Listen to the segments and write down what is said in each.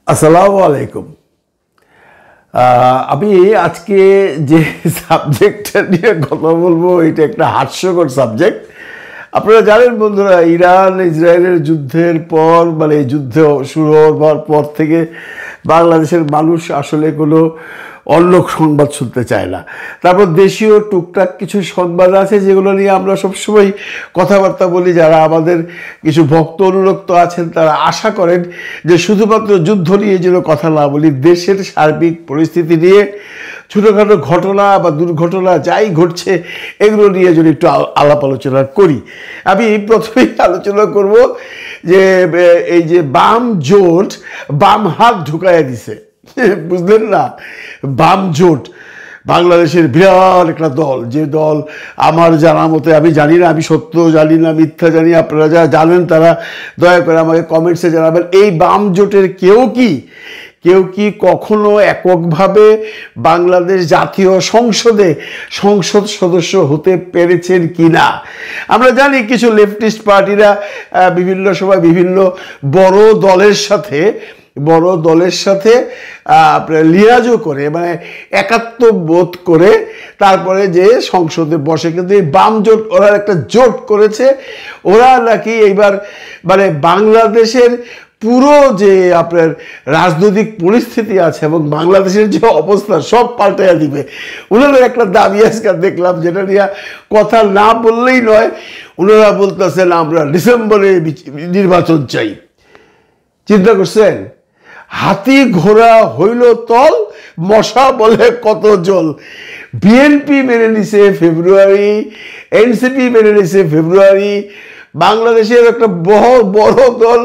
আসসালামু আলাইকুম। আমি আজকে যে সাবজেক্টটা নিয়ে কথা বলবো এটা একটা হাস্যকর সাবজেক্ট। আপনারা জানেন বন্ধুরা, ইরান ইসরায়েলের যুদ্ধের পর মানে যুদ্ধ শুরু হওয়ার পর থেকে বাংলাদেশের মানুষ আসলে কোনো অন্য সংবাদ শুনতে চায় না। তারপর দেশীয় টুকটাক কিছু সংবাদ আছে যেগুলো নিয়ে আমরা সবসময় কথাবার্তা বলি। যারা আমাদের কিছু ভক্ত অনুরক্ত আছেন তারা আশা করেন যে শুধুমাত্র যুদ্ধ নিয়ে যেন কথা না বলি, দেশের সার্বিক পরিস্থিতি নিয়ে ছোটোখাটো ঘটনা বা দুর্ঘটনা যাই ঘটছে এগুলো নিয়ে যদি একটু আলাপ আলোচনা করি। আমি প্রথমেই আলোচনা করব যে এই যে বাম জোট বাম হাত ঢুকাইয়া দিছে, বুঝলেন না? বাম জোট বাংলাদেশের বিরাট একটা দল, যে দল আমার জানা মতে, আমি জানি না, আমি সত্য জানি না মিথ্যা জানি, আপনারা যারা জানেন তারা দয়া করে আমাকে কমেন্টসে জানাবেন। এই বাম জোটের কেউ কি কখনো এককভাবে বাংলাদেশ জাতীয় সংসদে সংসদ সদস্য হতে পেরেছেন কি না? আমরা জানি কিছু লেফটিস্ট পার্টিরা বিভিন্ন সময় বিভিন্ন বড় দলের সাথে আপনার লিয়াজও করে, মানে একাত্ম বোধ করে তারপরে যে সংসদে বসে। কিন্তু এই বাম জোট ওরা একটা জোট করেছে, ওরা নাকি এইবার মানে বাংলাদেশের পুরো যে আপনার রাজনৈতিক পরিস্থিতি আছে এবং বাংলাদেশের যে অবস্থা সব পাল্টাইয়া দিবে। ওনারা একটা দাবি আজকে দেখলাম, যেটা নিয়ে কথা না বললেই নয়। ওনারা বলতেছেন আমরা ডিসেম্বরে নির্বাচন চাই। চিন্তা করছেন? হাতি ঘোড়া হইল তল, মশা বলে কত জল। বিএনপি মেনে নিছে ফেব্রুয়ারি, এনসিপি মেনে নিছে ফেব্রুয়ারি, বাংলাদেশের একটা বড় দল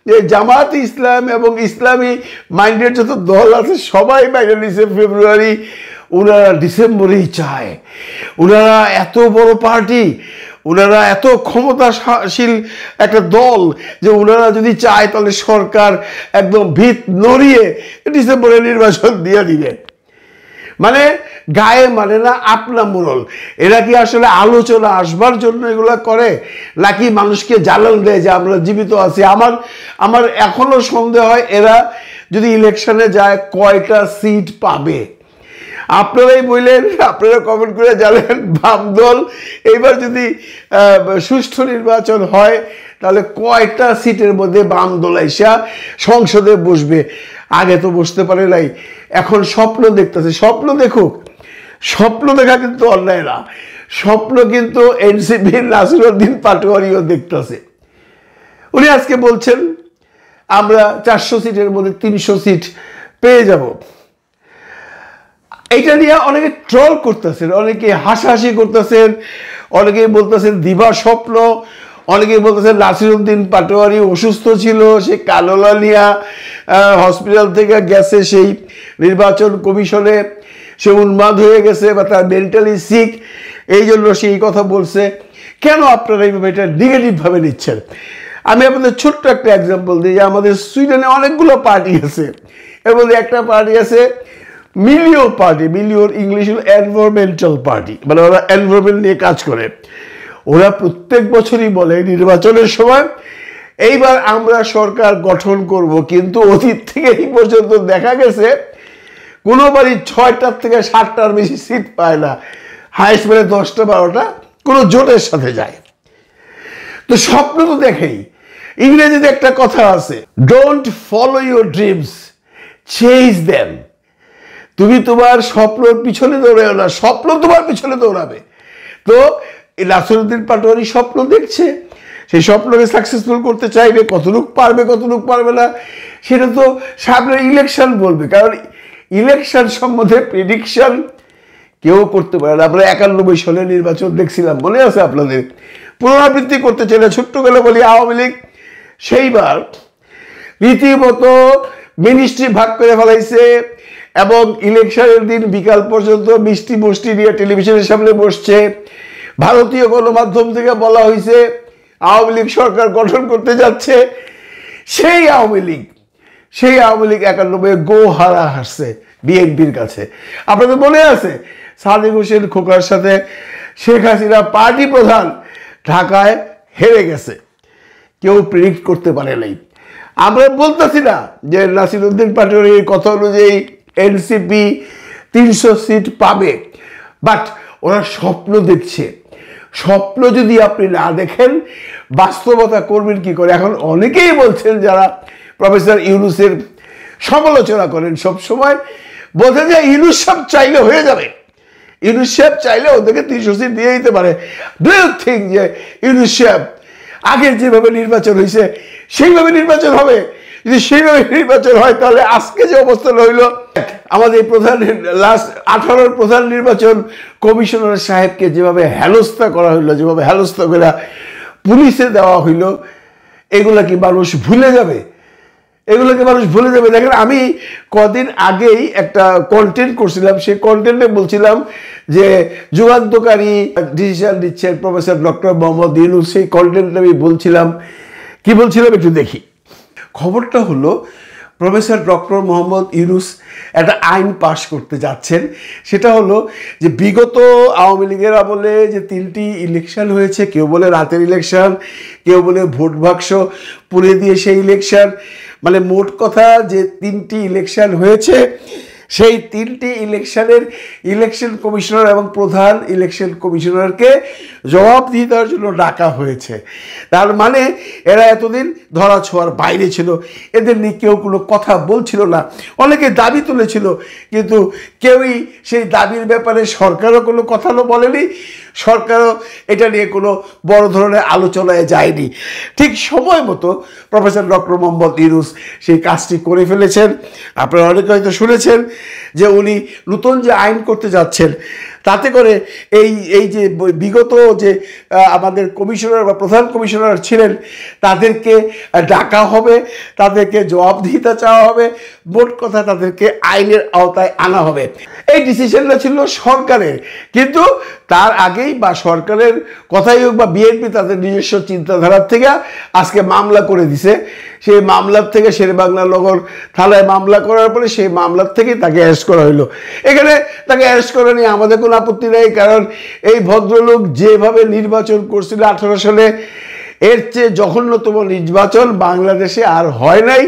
যে জামাত ইসলাম এবং ইসলামী মাইন্ডের যত দল আছে সবাই মেনে নিছে ফেব্রুয়ারি। ওনারা ডিসেম্বরেই চায়। ওনারা এত বড় পার্টি, ওনারা এত ক্ষমতাশীল একটা দল যে ওনারা যদি চায় তাহলে সরকার একদম ভিত নড়িয়ে ডিসেম্বরে নির্বাচন দিয়ে দিবে। মানে গায়ে মানে না আপনা মোড়ল। এরা কি আসলে আলোচনা আসবার জন্য এগুলো করে, নাকি মানুষকে জ্বালান দেয় যে আমরা জীবিত আছি? আমার এখনো সন্দেহ হয় এরা যদি ইলেকশনে যায় কয়টা সিট পাবে। আপনারাই বললেন, আপনারা কমেন্ট করে জানেন বাম দল এইবার যদি সুষ্ঠু নির্বাচন হয় তাহলে কয়টা সিটের মধ্যে বাম দল আইসা সংসদে বসবে? আগে তো বসতে পারে নাই, এখন স্বপ্ন দেখতেছে। স্বপ্ন দেখুক, স্বপ্ন দেখা কিন্তু অন্যায় না। স্বপ্ন কিন্তু এনসিপির নাসিরউদ্দিন পাটোয়ারিও দেখতেছে। উনি আজকে বলছেন আমরা 400 সিটের মধ্যে 300 সিট পেয়ে যাব। এইটা নিয়ে অনেকে ট্রল করতেছেন, অনেকে হাসাহাসি করতেছেন, অনেকেই বলতেছেন দিবা স্বপ্ন, অনেকেই বলতেছেন নাসিরউদ্দিন পাটোয়ারি অসুস্থ ছিল, সে কালোলা নিয়া হসপিটাল থেকে গেছে সেই নির্বাচন কমিশনে, সে উন্মাদ হয়ে গেছে বা তার মেন্টালি সিক, এই জন্য সেই কথা বলছে। কেন আপনারা এইভাবে এটা নেগেটিভভাবে নিচ্ছেন? আমি আপনাদের ছোট্ট একটা এক্সাম্পল দিই যে আমাদের সুইডেনে অনেকগুলো পার্টি আছে, এর মধ্যে একটা পার্টি আছে মিলিও পার্টি। মিলিওর ইংলিশ হল এনভায়রনমেন্টাল পার্টি, মানে ওরা এনভায়রনমেন্ট নিয়ে কাজ করে। ওরা প্রত্যেক বছরই বলে নির্বাচনের সময় এইবার আমরা সরকার গঠন করব, কিন্তু অতীত থেকে এই পর্যন্ত দেখা গেছে কোনোবারই 6টার থেকে 7টার বেশি সিট পায় না, হাইস্ট মানে 10টা 12টা কোনো জোটের সাথে যায়। তো স্বপ্ন তো দেখেই। ইংরেজিতে একটা কথা আছে, don't follow your dreams, chase them. তুমি তোমার স্বপ্নের পিছনে দৌড়াও না, স্বপ্ন তোমার পিছনে দৌড়াবে। তো এই নাসিরউদ্দিন পাটোয়ারি স্বপ্ন দেখছে, সেই স্বপ্নকে সাকসেসফুল করতে চাইবে। কতটুক পারবে না সেটা তো সামনে ইলেকশন বলবে, কারণ ইলেকশন সম্বন্ধে প্রেডিকশন কেউ করতে পারে না। আমরা 91 সালে নির্বাচন দেখছিলাম, মনে আছে আপনাদের? পুনরাবৃত্তি করতে চাইলে ছোট্ট গেলে বলি আওয়ামী লীগ সেইবার রীতিমতো মিনিস্ট্রি ভাগ করে ফেলাইছে এবং ইলেকশনের দিন বিকাল পর্যন্ত মিষ্টি মুষ্টি নিয়ে টেলিভিশনের সামনে বসছে। ভারতীয় গণমাধ্যম থেকে বলা হয়েছে আওয়ামী লীগ সরকার গঠন করতে যাচ্ছে। সেই আওয়ামী লীগ 91 গো হারছে বিএনপির কাছে। আপনাদের মনে আছে সাদিক হোসেন খোকার সাথে শেখ হাসিনা পার্টি প্রধান ঢাকায় হেরে গেছে, কেউ প্রেডিক্ট করতে পারে নাই। আমরা বলতেছি না যে নাসিরউদ্দিন পাটোয়ারির কথা অনুযায়ী এনসিপি 300 সিট পাবে, বাট ওরা স্বপ্ন দেখছে। স্বপ্ন যদি আপনি না দেখেন বাস্তবতা করবেন কি করে? এখন অনেকেই বলছেন যারা প্রফেসর ইউনূসের সমালোচনা করেন সব সময়, বলছেন যে ইউনূস সাহেব চাইলে হয়ে যাবে, ইউনূস সাহেব চাইলে ওদেরকে 300 সিট দিয়ে দিতে পারে। ডু ইউ থিঙ্ক যে ইউনূস সাহেব আগের যেভাবে নির্বাচন হয়েছে সেইভাবে নির্বাচন হবে? যদি সেইভাবে নির্বাচন হয় তাহলে আজকে যে অবস্থা রইল, আমাদের প্রধান লাস্ট 18 প্রধান নির্বাচন কমিশনার সাহেবকে যেভাবে হেনস্থা করা হইলো, যেভাবে হেনস্থা করে পুলিশে দেওয়া হইল, এগুলা কি মানুষ ভুলে যাবে? এগুলোকে মানুষ ভুলে যাবে? দেখেন, আমি কদিন আগেই একটা কন্টেন্ট করছিলাম, সেই কন্টেন্টে বলছিলাম যে যুগান্তকারী ডিসিশন দিচ্ছেন প্রফেসর ডক্টর মোহাম্মদ ইউনূস। সেই কন্টেন্টটা আমি বলছিলাম, কি বলছিলাম একটু দেখি। খবরটা হলো প্রফেসর ডক্টর মোহাম্মদ ইউনূস একটা আইন পাশ করতে যাচ্ছেন। সেটা হলো যে বিগত আওয়ামী লীগের আমলে যে 3টি ইলেকশন হয়েছে, কেউ বলে রাতের ইলেকশন, কেউ বলে ভোট বাক্স পুড়ে দিয়ে সেই ইলেকশন, মানে মোট কথা যে 3টি ইলেকশন হয়েছে, সেই 3টি ইলেকশনের ইলেকশন কমিশনার এবং প্রধান ইলেকশন কমিশনারকে জবাবদিহিতার জন্য ডাকা হয়েছে। তার মানে এরা এতদিন ধরা ছোঁয়ার বাইরে ছিল, এদের নিয়ে কেউ কোনো কথা বলছিল না। অনেকে দাবি তুলেছিল, কিন্তু কেউই সেই দাবির ব্যাপারে সরকারও কোনো কথা বলেনি, সরকারও এটা নিয়ে কোনো বড় ধরনের আলোচনায় যায়নি। ঠিক সময় মতো প্রফেসর ডক্টর মোহাম্মদ ইউনূস সেই কাজটি করে ফেলেছেন। আপনারা অনেকে হয়তো শুনেছেন যে উনি নতুন যে আইন করতে যাচ্ছেন, তাতে করে এই যে বিগত যে আমাদের কমিশনার বা প্রধান কমিশনার ছিলেন তাদেরকে ডাকা হবে, তাদেরকে জবাবদিহিতা চাওয়া হবে, মোট কথা তাদেরকে আইনের আওতায় আনা হবে। এই ডিসিশনটা ছিল সরকারের, কিন্তু তার আগেই বা সরকারের কথাই হোক বা বিএনপি তাদের নিজস্ব চিন্তাধারার থেকে আজকে মামলা করে দিছে। সেই মামলার থেকে শেরেবাংলা নগর থানায় মামলা করার পরে সেই মামলার থেকেই তাকে অ্যারেস্ট করা হইলো। এখানে তাকে অ্যারেস্ট করা নিয়ে আমাদের কোনো আপত্তি নেই, কারণ এই ভদ্রলোক যেভাবে নির্বাচন করছিল 18 সালে, এর চেয়ে জঘন্যতম নির্বাচন বাংলাদেশে আর হয় নাই।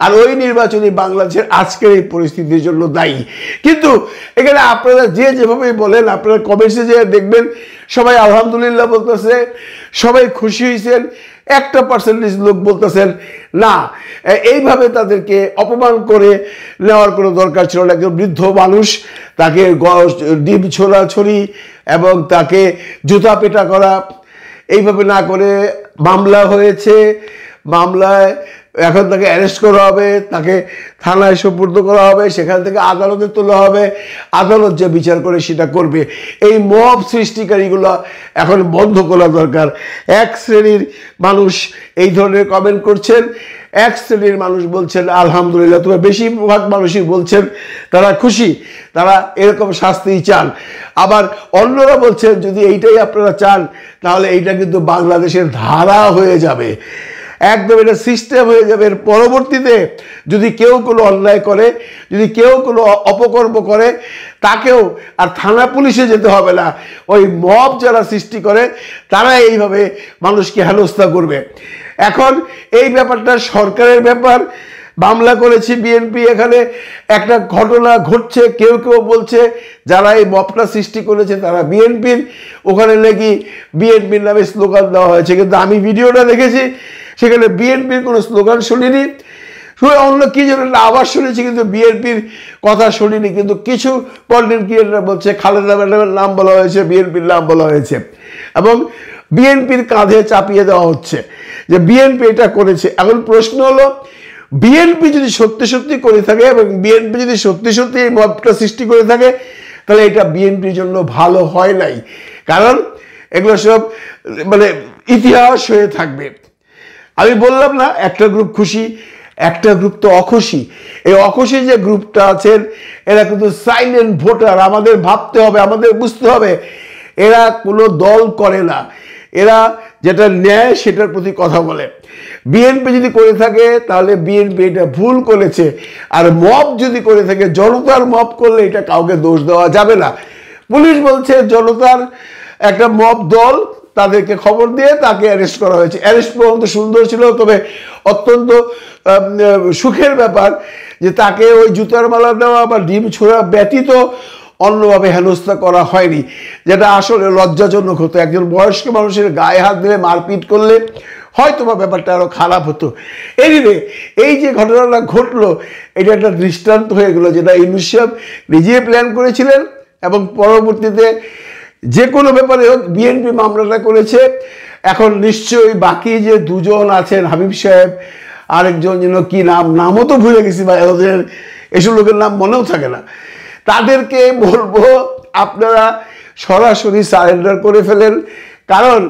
আর ওই নির্বাচনই বাংলাদেশের আজকের এই পরিস্থিতির জন্য দায়ী। কিন্তু এখানে আপনারা যেভাবে বলেন, আপনারা কমেন্টসে যে দেখবেন সবাই আলহামদুলিল্লাহ বলতেছে, সবাই খুশি হয়েছেন। 1% লোক বলতেছেন না, এইভাবে তাদেরকে অপমান করে নেওয়ার কোনো দরকার ছিল না। একজন বৃদ্ধ মানুষ, তাকে ডিম ছোড়াছড়ি এবং তাকে জুতা পেটা করা, এইভাবে না করে মামলা হয়েছে, মামলায় এখন তাকে অ্যারেস্ট করা হবে, তাকে থানায় সোপর্দ করা হবে, সেখান থেকে আদালতে তোলা হবে, আদালত যে বিচার করে সেটা করবে। এই মব সৃষ্টিকারীগুলো এখন বন্ধ করা দরকার। এক শ্রেণীর মানুষ এই ধরনের কমেন্ট করছেন, এক শ্রেণীর মানুষ বলছেন আলহামদুলিল্লাহ, তবে বেশিরভাগ মানুষই বলছেন তারা খুশি, তারা এরকম শাস্তি চান। আবার অন্যরা বলছেন যদি এইটাই আপনারা চান তাহলে এইটা কিন্তু বাংলাদেশের ধারা হয়ে যাবে, একদম এটা সিস্টেম হয়ে যাবে। এর পরবর্তীতে যদি কেউ কোনো অন্যায় করে, যদি কেউ কোনো অপকর্ম করে, তাকেও আর থানা পুলিশে যেতে হবে না, ওই মব যারা সৃষ্টি করে তারা এইভাবে মানুষকে হেনস্থা করবে। এখন এই ব্যাপারটা সরকারের ব্যাপার, মামলা করেছি বিএনপি, এখানে একটা ঘটনা ঘটছে, কেউ কেউ বলছে যারা এই মবটা সৃষ্টি করেছে তারা বিএনপির, ওখানে নাকি বিএনপির নামে স্লোগান দেওয়া হয়েছে, কিন্তু আমি ভিডিওটা দেখেছি সেখানে বিএনপির কোনো স্লোগান শুনিনি, অন্য কি যেন আবার শুনেছি, কিন্তু বিএনপির কথা শুনিনি। কিন্তু কিছু কন্টেন্ট ক্রিয়েটর বলছে খালেদা ম্যাডামের নাম বলা হয়েছে, বিএনপির নাম বলা হয়েছে, এবং বিএনপির কাঁধে চাপিয়ে দেওয়া হচ্ছে যে বিএনপি এটা করেছে। এখন প্রশ্ন হলো, বিএনপি যদি সত্যি সত্যি করে থাকে এবং বিএনপি যদি সত্যি সত্যি এই মবটা সৃষ্টি করে থাকে, তাহলে এটা বিএনপির জন্য ভালো হয় নাই, কারণ এগুলো সব মানে ইতিহাস হয়ে থাকবে। আমি বললাম না একটা গ্রুপ খুশি, একটা গ্রুপ তো অখুশি। এই অখুশি যে গ্রুপটা আছেন এরা কিন্তু সাইলেন্ট ভোটার। আমাদের ভাবতে হবে, আমাদের বুঝতে হবে, এরা কোনো দল করে না, এরা যেটা ন্যায় সেটার প্রতি কথা বলে। বিএনপি যদি করে থাকে তাহলে বিএনপি এটা ভুল করেছে, আর মব যদি করে থাকে, জনতার মব করলে এটা কাউকে দোষ দেওয়া যাবে না। পুলিশ বলছে জনতার একটা মব দল, তাদেরকে খবর দিয়ে তাকে অ্যারেস্ট করা হয়েছে। অ্যারেস্ট পর্যন্ত সুন্দর ছিল, তবে অত্যন্ত সুখের ব্যাপার যে তাকে ওই জুতার মালা দেওয়া বা ডিম ছোড়া ব্যতীত অন্যভাবে হেনস্থা করা হয়নি, যেটা আসলে লজ্জাজনক হতো। একজন বয়স্ক মানুষের গায়ে হাত দিলে, মারপিট করলে হয়তো বা ব্যাপারটা আরও খারাপ হতো। এনিওয়ে, এই যে ঘটনাটা ঘটলো এটা একটা দৃষ্টান্ত হয়ে গেল, যেটা ইউনূস সাহেব নিজে প্ল্যান করেছিলেন এবং পরবর্তীতে যে কোনো ব্যাপারে হোক বিএনপি মামলাটা করেছে। এখন নিশ্চয়ই বাকি যে দুজন আছেন, হাবিব সাহেব, আরেকজন যেন কি নামও তো ভুলে গেছি ভাই, ওদের এসব লোকের নাম মনেও থাকে না, তাদেরকে বলবো আপনারা সরাসরি সারেন্ডার করে ফেলেন, কারণ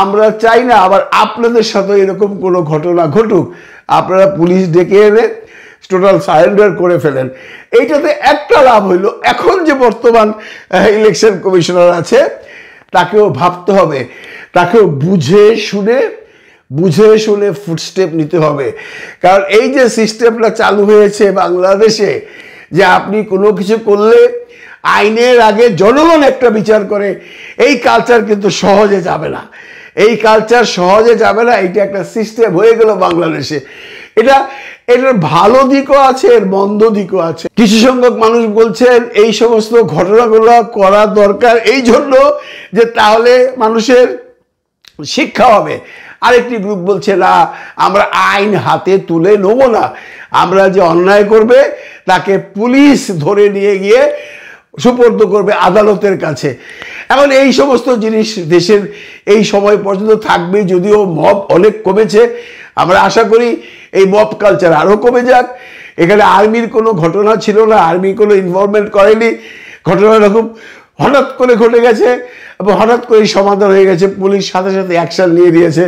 আমরা চাই না আবার আপনাদের সাথে এরকম কোনো ঘটনা ঘটুক। আপনারা পুলিশ ডেকে এনে টোটাল সারেন্ডার করে ফেলেন। এইটাতে একটা লাভ হইল, এখন যে বর্তমান ইলেকশন কমিশনার আছে তাকেও ভাবতে হবে, তাকেও বুঝে শুনে ফুটস্টেপ নিতে হবে। কারণ এই যে সিস্টেমটা চালু হয়েছে বাংলাদেশে, যে আপনি কোনো কিছু করলে আইনের আগে জনগণ একটা বিচার করে, এই কালচার কিন্তু সহজে যাবে না, এই কালচার সহজে যাবে না। এটা একটা সিস্টেম হয়ে গেল বাংলাদেশে। এটার ভালো দিকও আছে, এর মন্দ দিকও আছে। কিছু সংখ্যক মানুষ বলছেন এই সমস্ত ঘটনাগুলো করা দরকার এই জন্য যে তাহলে মানুষের শিক্ষা হবে। আরেকটি গ্রুপ বলছে না, আমরা আইন হাতে তুলে নেব না, আমরা যে অন্যায় করবে তাকে পুলিশ ধরে নিয়ে গিয়ে সুপর্দ করবে আদালতের কাছে। এখন এই সমস্ত জিনিস দেশের এই সময় পর্যন্ত থাকবে, যদিও মব অনেক কমেছে। আমরা আশা করি এই মব কালচার আরও কমে যাক। এখানে আর্মির কোনো ঘটনা ছিল না, আর্মি কোনো ইনভলভমেন্ট করেনি, ঘটনা এরকম হঠাৎ করে ঘটে গেছে এবং হঠাৎ করে সমাধান হয়ে গেছে, পুলিশ সাথে সাথে অ্যাকশন নিয়ে দিয়েছে।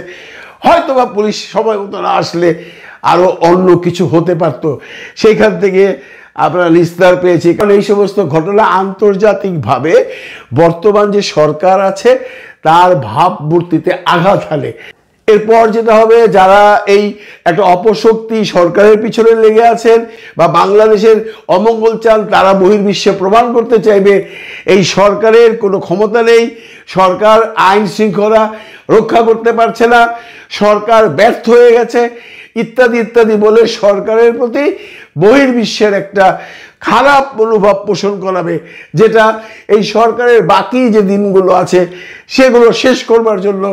হয়তো বা পুলিশ সময় মতো না আসলে আরও অন্য কিছু হতে পারতো, সেইখান থেকে আপনারা নিস্তার পেয়েছি। কারণ এই সমস্ত ঘটনা আন্তর্জাতিকভাবে বর্তমান যে সরকার আছে তার ভাবমূর্তিতে আঘাত হানে। এরপর যেটা হবে, যারা এই একটা অপশক্তি সরকারের পিছনে লেগে আছেন বা বাংলাদেশের অমঙ্গল চান, তারা বহির্বিশ্বে প্রমাণ করতে চাইবে এই সরকারের কোনো ক্ষমতা নেই, সরকার আইন শৃঙ্খলা রক্ষা করতে পারছে না, সরকার ব্যর্থ হয়ে গেছে ইত্যাদি ইত্যাদি বলে সরকারের প্রতি বহির্বিশ্বের একটা খারাপ মনোভাব পোষণ করাবে, যেটা এই সরকারের বাকি যে দিনগুলো আছে সেগুলো শেষ করবার জন্য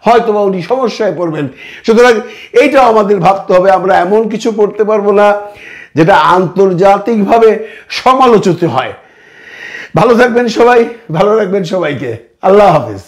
হয়তো বা উনি সমস্যায় পড়বেন। সুতরাং এইটাও আমাদের ভাবতে হবে, আমরা এমন কিছু করতে পারবো না যেটা আন্তর্জাতিকভাবে সমালোচিত হয়। ভালো থাকবেন সবাই, ভালো রাখবেন সবাইকে। আল্লাহ হাফেজ।